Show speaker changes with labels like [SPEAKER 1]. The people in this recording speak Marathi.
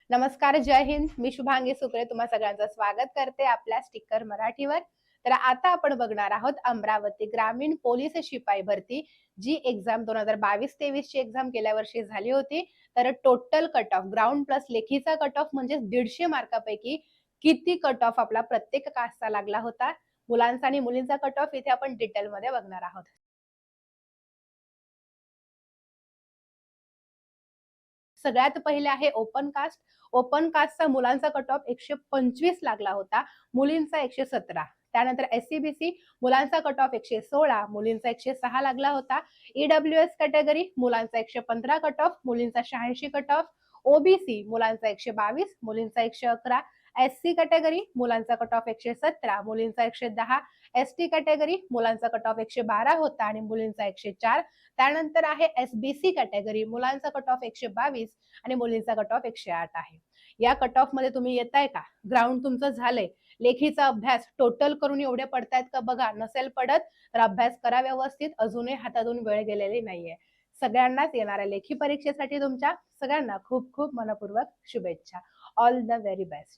[SPEAKER 1] नमस्कार, जय हिंद. मी शुभांगी सुकळे तुम्हा सगळ्यांचं स्वागत करते आपल्या स्टिकर मराठीवर. तर आता आपण बघणार आहोत अमरावती ग्रामीण पोलीस शिपाई भरती, जी एक्झाम 2022-23 ची एक्झाम गेल्या वर्षी झाली होती. तर total cut off ground plus लेखीचा कट ऑफ म्हणजे 150 मार्कापैकी किती कट ऑफ आपला प्रत्येक कास्टचा लागला होता. मुलांचा आणि मुलींचा कट ऑफ इथे आपण डिटेलमध्ये बघणार आहोत. सगळ्यात पहिले आहे ओपन कास्ट. ओपन कास्टचा मुलांचा कट ऑफ 125 लागला होता, मुलींचा 117. त्यानंतर एससीबीसी मुलांचा कट ऑफ 116, मुलींचा 106 लागला होता. ईडब्ल्यूएस कॅटेगरी मुलांचा 115 कट ऑफ, मुलींचा 86 कट ऑफ. ओबीसी मुलांचा 122, मुलींचा 111. एससी कॅटेगरी मुलांचा कट ऑफ 117, मुलींचा 110. एसटी कॅटेगरी मुलांचा कट ऑफ 112 होता आणि मुलींचा 104. त्यानंतर आहे एसबीसी कॅटेगरी मुलांचा कट ऑफ 122 आणि मुलींचा कट ऑफ 108 आहे. या कट ऑफ मध्ये तुम्ही येताय का? ग्राउंड तुमचं झालंय, लेखीचा अभ्यास टोटल करून एवढे पडतायत का बघा. नसेल पडत तर अभ्यास करा व्यवस्थित, अजूनही हातातून वेळ गेलेली नाहीये. सगळ्यांनाच येणाऱ्या लेखी परीक्षेसाठी तुमच्या सगळ्यांना खूप खूप मनपूर्वक शुभेच्छा. All the very best.